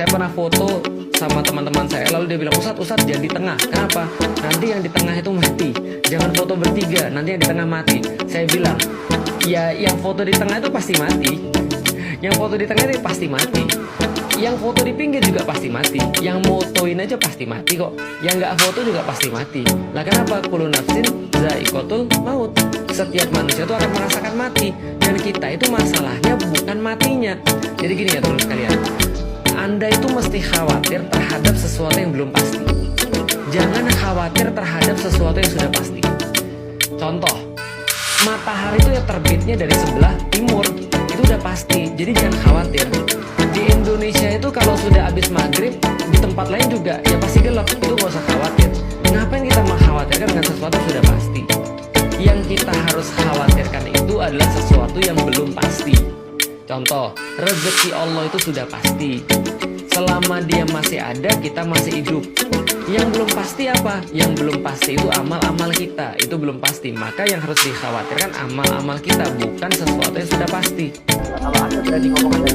Saya pernah foto sama teman-teman saya, lalu dia bilang, Ustadz jangan di tengah. Kenapa? Nanti yang di tengah itu mati. Jangan foto bertiga, nanti yang di tengah mati. Saya bilang, ya yang foto di tengah itu pasti mati. Yang foto di tengah itu pasti mati. Yang foto di pinggir juga pasti mati. Yang motoin aja pasti mati kok. Yang nggak foto juga pasti mati. Lah kenapa? Kullu nafsin za'iqatul maut. Setiap manusia itu akan merasakan mati. Dan kita itu masalahnya bukan matinya. Jadi gini ya teman sekalian, Anda itu mesti khawatir terhadap sesuatu yang belum pasti. Jangan khawatir terhadap sesuatu yang sudah pasti. Contoh, matahari itu ya terbitnya dari sebelah timur. Itu udah pasti, jadi jangan khawatir. Di Indonesia itu kalau sudah habis maghrib, di tempat lain juga ya pasti gelap. Itu gak usah khawatir. Ngapain kita mengkhawatirkan dengan sesuatu yang sudah pasti? Yang kita harus khawatirkan itu adalah sesuatu yang belum pasti. Contoh, rezeki Allah itu sudah pasti. Selama dia masih ada, kita masih hidup. Yang belum pasti apa? Yang belum pasti itu amal-amal kita. Itu belum pasti. Maka yang harus dikhawatirkan amal-amal kita, bukan sesuatu yang sudah pasti. Kalau Anda berani ngomong Anda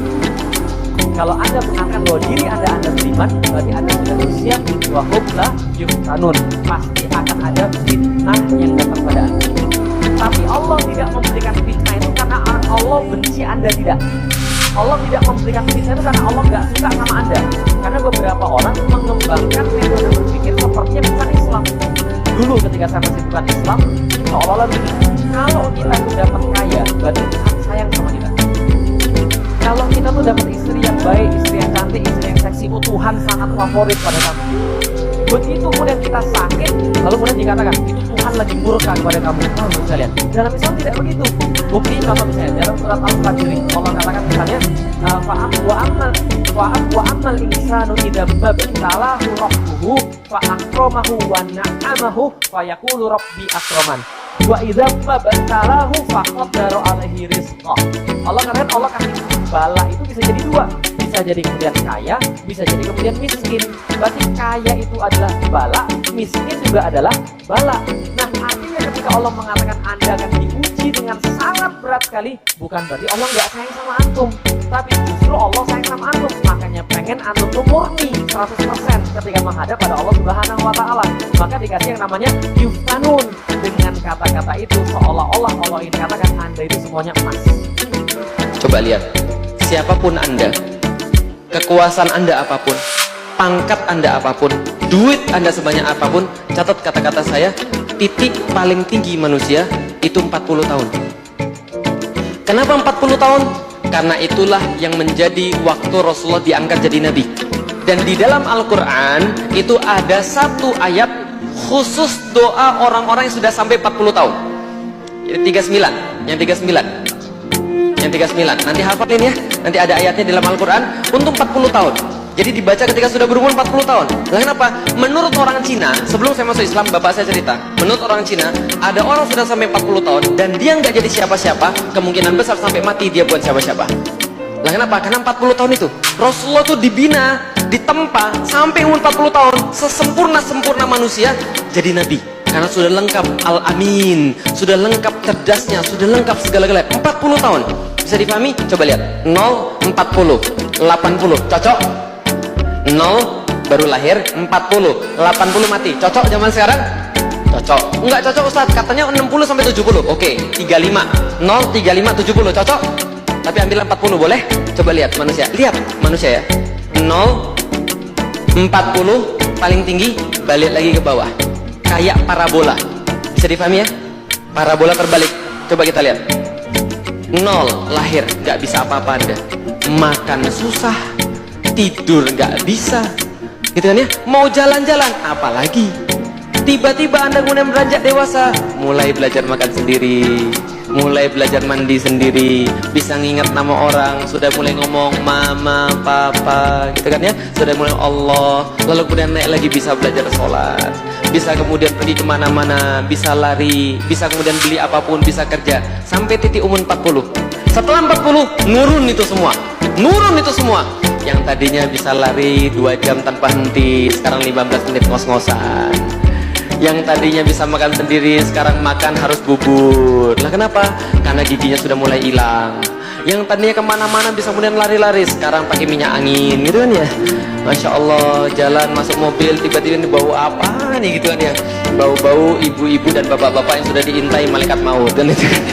kalau Anda mengatakan bahwa diri Anda beriman, berarti Anda sudah bersiap bahwa hublah yuftanun. Pasti akan ada fitnah yang datang pada Anda. Tapi Allah tidak memberikan fitnah itu karena Allah benci Anda, tidak. Allah tidak memberikan fitnah itu karena Allah nggak suka sama Anda. Karena beberapa orang mengembangkan metode berpikir sepertinya bukan Islam. Dulu ketika saya masih bukan Islam, seolah-olah begini, kalau kita tuh dapat kaya, berarti Tuhan sayang sama kita. Kalau kita tuh dapat istri yang baik, istri yang cantik, istri yang seksi, oh Tuhan sangat favorit pada kamu. Begitu kemudian kita sakit, lalu kemudian dikatakan itu Tuhan lagi murka kepada kamu. Oh, bisa lihat. Dalam Islam tidak begitu. Bukti contoh misalnya dalam surat Al-Fajr, Allah katakan misalnya, wa amal insanu idza mabtalahu rabbuhu fa akramahu wa na'amahu fa yaqulu rabbi akraman. Wa idza mabtalahu fa qaddara alaihi rizqa. Allah katakan Allah kasih bala itu bisa jadi dua. Bisa jadi kemudian kaya, bisa jadi kemudian miskin. Berarti kaya itu adalah bala, miskin juga adalah bala. Nah artinya ketika Allah mengatakan Anda akan diuji dengan sangat berat sekali, bukan berarti Allah nggak sayang sama antum, tapi justru Allah sayang sama antum. Makanya pengen antum tuh murni 100% ketika menghadap pada Allah Subhanahu Wa Taala. Maka dikasih yang namanya yuftanun. Dengan kata-kata itu seolah-olah Allah ini katakan Anda itu semuanya emas. Coba lihat, siapapun Anda, kekuasaan Anda apapun, pangkat Anda apapun, duit Anda sebanyak apapun, catat kata-kata saya, titik paling tinggi manusia itu 40 tahun. Kenapa 40 tahun? Karena itulah yang menjadi waktu Rasulullah diangkat jadi Nabi. Dan di dalam Al-Quran itu ada satu ayat khusus doa orang-orang yang sudah sampai 40 tahun. Yang 39, yang 39. Nanti hafalin ya. Nanti ada ayatnya di dalam Al-Quran untuk 40 tahun. Jadi dibaca ketika sudah berumur 40 tahun. Nah, kenapa? Menurut orang Cina, sebelum saya masuk Islam, bapak saya cerita, menurut orang Cina, ada orang sudah sampai 40 tahun dan dia nggak jadi siapa-siapa, kemungkinan besar sampai mati dia buat siapa-siapa. Lah kenapa? Karena 40 tahun itu Rasulullah tuh dibina, ditempa sampai umur 40 tahun, sesempurna-sempurna manusia jadi Nabi. Karena sudah lengkap al-amin, sudah lengkap cerdasnya, sudah lengkap segala-galanya. 40 tahun. Bisa dipahami? Coba lihat. 0, 40, 80. Cocok? 0 baru lahir, 40, 80 mati. Cocok zaman sekarang? Cocok. Enggak cocok Ustaz, katanya 60 sampai 70. Oke, 35. 0, 35, 70. Cocok? Tapi ambil 40 boleh? Coba lihat manusia. Lihat manusia ya. 0, 40 paling tinggi, balik lagi ke bawah. Kayak parabola. Bisa dipahami ya? Parabola terbalik. Coba kita lihat. 0 lahir, nggak bisa apa-apa Anda. Makan susah, tidur nggak bisa, gitu kan ya? Mau jalan-jalan, apalagi tiba-tiba Anda kemudian beranjak dewasa, mulai belajar makan sendiri, mulai belajar mandi sendiri, bisa nginget nama orang, sudah mulai ngomong mama, papa, gitu kan ya? Sudah mulai Allah, lalu kemudian naik lagi bisa belajar sholat, bisa kemudian pergi kemana-mana, bisa lari, bisa kemudian beli apapun, bisa kerja, sampai titik umur 40. Setelah 40, nurun itu semua. Nurun itu semua. Yang tadinya bisa lari 2 jam tanpa henti, sekarang 15 menit ngos-ngosan. Yang tadinya bisa makan sendiri, sekarang makan harus bubur. Lah kenapa? Karena giginya sudah mulai hilang. Yang tadinya kemana-mana bisa kemudian lari-lari, sekarang pakai minyak angin gitu kan ya. Masya Allah, jalan masuk mobil tiba-tiba ini bau apa nih gitu kan ya. Bau-bau ibu-ibu dan bapak-bapak yang sudah diintai malaikat maut kan itu kan.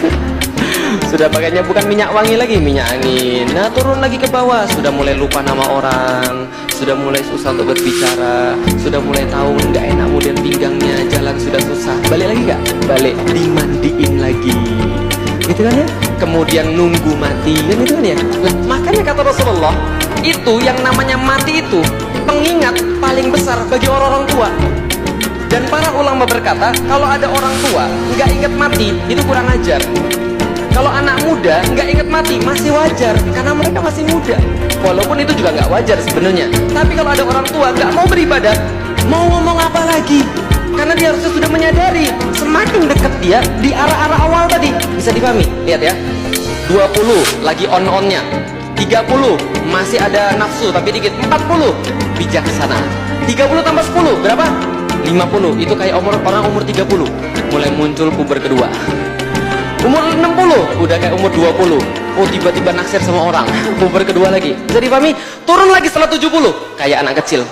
Sudah pakainya bukan minyak wangi lagi, minyak angin. Nah turun lagi ke bawah, sudah mulai lupa nama orang, sudah mulai susah untuk berbicara, sudah mulai tahu nggak enak kemudian pinggangnya, jalan sudah susah. Balik lagi gak? Balik, dimandiin lagi gitu kan ya. Kemudian nunggu mati kan itu kan ya. Lah, makanya kata Rasulullah, itu yang namanya mati itu pengingat paling besar bagi orang-orang tua. Dan para ulama berkata, kalau ada orang tua nggak ingat mati, itu kurang ajar. Kalau anak muda nggak ingat mati, masih wajar, karena mereka masih muda. Walaupun itu juga nggak wajar sebenarnya. Tapi kalau ada orang tua nggak mau beribadah, mau ngomong apa lagi? Karena dia harusnya sudah menyadari, semakin dekat dia di arah-arah awal tadi. Bisa dipahami? Lihat ya, 20 lagi on-onnya, 30 masih ada nafsu tapi dikit, 40 bijaksana, 30 tambah 10 berapa? 50. Itu kayak orang umur 30 mulai muncul puber kedua. Umur 60 udah kayak umur 20. Oh tiba-tiba naksir sama orang. Puber kedua lagi. Bisa dipahami? Turun lagi setelah 70 kayak anak kecil.